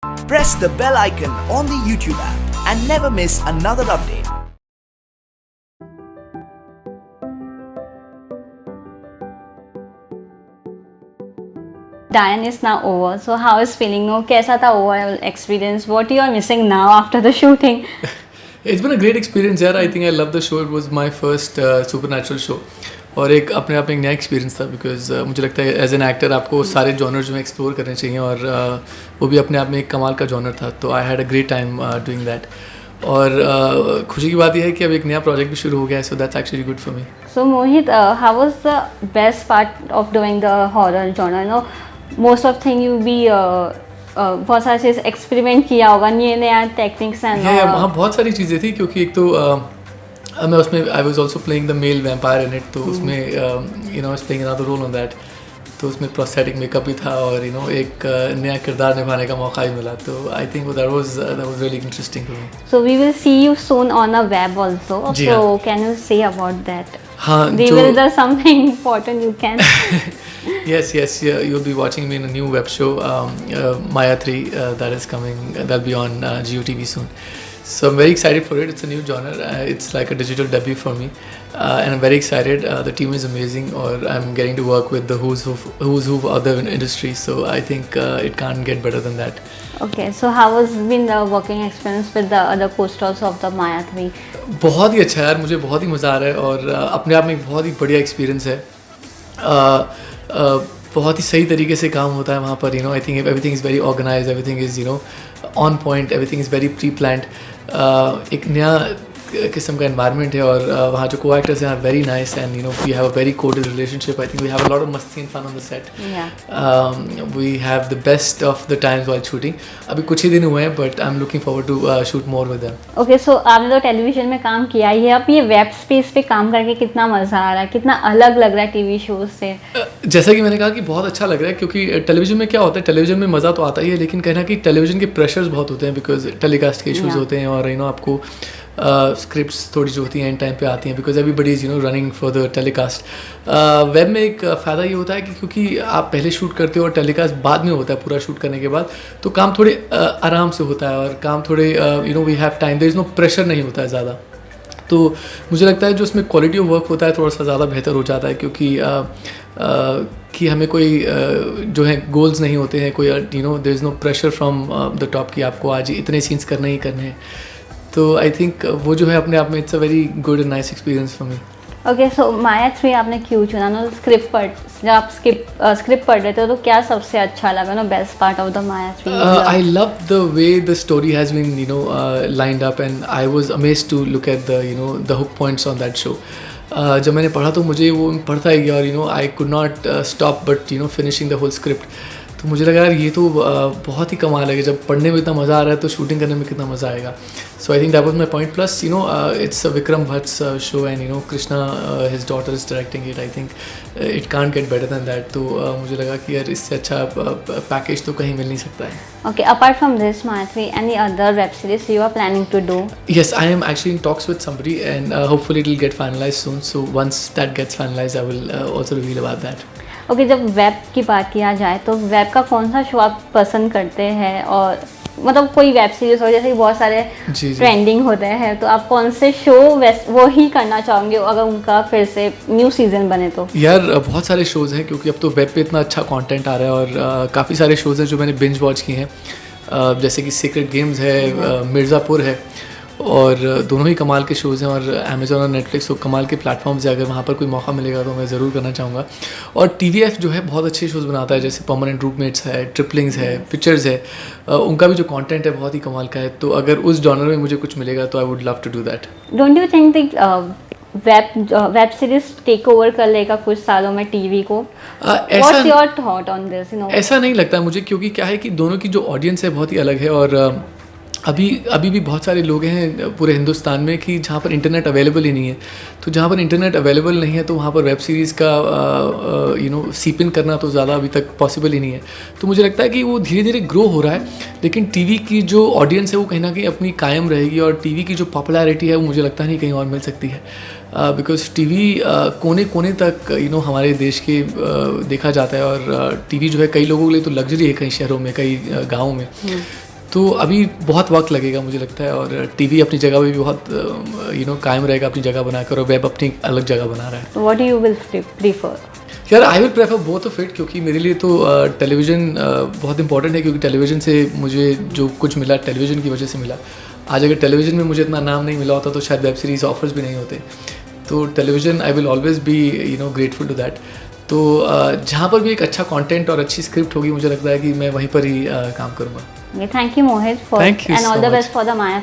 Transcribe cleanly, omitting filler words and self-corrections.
Press the bell icon on the YouTube app and never miss another update. Diane is now over. So how is feeling? No, कैसा था overall experience? What you are missing now after the shooting? It's been a great experience यार. I think I love the show. It was my first supernatural show. और एक अपने आप में एक नया एक्सपीरियंस था बिकॉज मुझे लगता है एज एन एक्टर आपको सारे जॉनर्स में एक्सप्लोर करने चाहिए और वो भी अपने आप में एक कमाल का जॉनर था. तो I had a great time doing that. और खुशी की बात यह है कि अब एक नया प्रोजेक्ट भी शुरू हो गया है. So that's actually good for me. So Mohit, how was the best part of doing the horror genre? You know, most of thing you be बहुत सारी चीज़ एक्सपेरिमेंट किया होगा, नया टेक्निक्स एंड वहाँ बहुत सारी चीज़ें थी क्योंकि एक तो मैं उसमें I was also playing the male vampire in it. तो उसमें you know I was playing another role on that. तो उसमें प्रोस्थेटिक मेकअप भी था और यू नो एक नया किरदार निभाने का मौका ही मिला. तो I think that was really interesting for me. So we will see you soon on a web also. So can you say about that? हाँ, reveal the something important you can. yes, you'll be watching me in a new web show, Maya 3, that is coming. That'll be on GeoTV soon. So I'm very excited for it. It's a new genre. It's like a digital debut for me, and I'm very excited. The team is amazing, or I'm getting to work with the who's who of other industries. So I think it can't get better than that. Okay, so how has been the working experience with the other co-stars of the Maya 3? बहुत ही अच्छा है यार. मुझे बहुत ही मज़ा आ रहा है और अपने आप में एक बहुत ही बढ़िया एक्सपीरियंस है. बहुत ही सही तरीके से काम होता है वहाँ पर. You know I think everything is very organise, everything is you know on point, everything is very pre planned. एक नया किस्म का एनवायरनमेंट है और वहाँ जो को एक्टर्स हैं are very nice and you know we have a very coded relationship. I think we have a lot of मस्ती and fun on the set. We have the best of the times while shooting. अभी कुछ ही दिन हुए हैं but I am looking forward to shoot more with them. Okay, so आपने तो television में काम किया ही है, अब ये वेब स्पेस पे काम करके कितना मज़ा आ रहा है, कितना अलग लग रहा है टीवी शोज से? जैसा कि मैंने कहा कि बहुत अच्छा लग रहा है क्योंकि टेलीविजन में क्या होता है, टेलीविजन में मज़ा तो आता ही है लेकिन कहना कि टेलीविजन के प्रेशर्स बहुत होते हैं बिकॉज टेलीकास्ट के इशूज़ होते हैं और यू नो आपको स्क्रिप्ट्स थोड़ी जो होती हैं एंड टाइम पे आती हैं because everybody is you no running for the telecast. Web में एक फ़ायदा ये होता है कि क्योंकि आप पहले शूट करते हो और टेलीकास्ट बाद में होता है पूरा शूट करने के बाद, तो काम थोड़े आराम से होता है और काम थोड़े you know we have time, there is no pressure नहीं होता है ज़्यादा. तो मुझे लगता है जो उसमें क्वालिटी ऑफ वर्क होता है थोड़ा सा ज़्यादा बेहतर हो जाता है क्योंकि कि हमें कोई जो है गोल्स नहीं होते हैं, कोई you know there is no pressure from the top कि आपको आज इतने सीन्स करने ही करने हैं. तो आई थिंक वो जो है अपने आप में it's a very good and nice experience for me. Okay, so Maya 3 आपने क्यों चुना? नो स्क्रिप्ट जब आप स्क्रिप्ट पढ़ रहे थे तो क्या सबसे अच्छा लगा? No best part of the Maya 3? I love the way the story has been you know lined up and I was amazed to look at the you know the hook points on that show. जब मैंने पढ़ा तो मुझे वो पढ़ता ही गया और you know I could not stop but you know finishing the whole script. तो मुझे लगा यार ये तो बहुत ही कमाल है कि जब पढ़ने में इतना मज़ा आ रहा है तो शूटिंग करने में कितना मज़ा आएगा. So I think that was my point. Plus you know it's Vikram Bhatt's show and you know Krishna his daughter is directing it. I think it can't get better than that. तो मुझे लगा कि यार इससे अच्छा पैकेज तो कहीं मिल नहीं सकता है. Okay, apart from this Maya 3, any other web series you are planning to do? Yes, I am actually in talks with somebody and hopefully it will get finalized soon. So once that gets finalized, I will also reveal about that. Okay, जब web की बात किया जाए तो web का कौन सा show आप पसंद करते हैं? और मतलब कोई वेब सीरीज हो जैसे कि बहुत सारे ट्रेंडिंग होते हैं, तो आप कौन से शो वो ही करना चाहोगे अगर उनका फिर से न्यू सीजन बने तो? यार बहुत सारे शोज़ हैं क्योंकि अब तो वेब पे इतना अच्छा कंटेंट आ रहा है और काफ़ी सारे शोज़ हैं जो मैंने बिंज वॉच किए हैं. जैसे कि सीक्रेट गेम्स है, मिर्ज़ापुर है और दोनों ही कमाल के शोज़ हैं और अमेज़ॉन और नेटफ्लिक्स तो कमाल के प्लेटफॉर्म्स है. अगर वहाँ पर कोई मौका मिलेगा तो मैं ज़रूर करना चाहूँगा. और TVF जो है बहुत अच्छे शोज़ बनाता है जैसे परमानेंट रूममेट्स है, ट्रिपलिंग्स है, पिक्चर्स है. उनका भी जो कंटेंट है बहुत ही कमाल का है. तो अगर उस जॉनर में मुझे कुछ मिलेगा तो I would love to do that. Don't you think web series take over कर लेगा कुछ सालों में टीवी को? What's your thought on this? You know ऐसा नहीं लगता मुझे क्योंकि क्या है कि दोनों की जो ऑडियंस है बहुत ही अलग है और अभी भी बहुत सारे लोग हैं पूरे हिंदुस्तान में कि जहाँ पर इंटरनेट अवेलेबल ही नहीं है. तो जहाँ पर इंटरनेट अवेलेबल नहीं है तो वहाँ पर वेब सीरीज़ का यू नो सीप इन करना तो ज़्यादा अभी तक पॉसिबल ही नहीं है. तो मुझे लगता है कि वो धीरे धीरे ग्रो हो रहा है लेकिन टीवी की जो ऑडियंस है वो कहीं ना कहीं अपनी कायम रहेगी और टीवी की जो पॉपुलैरिटी है वो मुझे लगता नहीं कहीं और मिल सकती है. बिकॉज टीवी कोने कोने तक यू नो हमारे देश के देखा जाता है और टीवी जो है कई लोगों के लिए तो लग्जरी है, कई शहरों में, कई गाँव में. तो अभी बहुत वक्त लगेगा मुझे लगता है, और टीवी अपनी जगह पे भी बहुत कायम रहेगा अपनी जगह बनाकर, और वेब अपनी अलग जगह बना रहा है। What you will prefer? यार I will prefer both of it, क्योंकि मेरे लिए तो टेलीविज़न बहुत इंपॉर्टेंट है, क्योंकि टेलीविज़न से मुझे जो कुछ मिला टेलीविज़न की वजह से मिला। आज अगर टेलीविज़न में मुझे इतना नाम नहीं मिला होता तो शायद वेब सीरीज़ ऑफर्स भी नहीं होते। तो television I will always be grateful to that. तो जहाँ पर भी एक अच्छा कंटेंट और अच्छी स्क्रिप्ट होगी, मुझे लगता है कि मैं वहीं पर ही काम करूँगा। Thank you Mohit for and all the best for the Maya.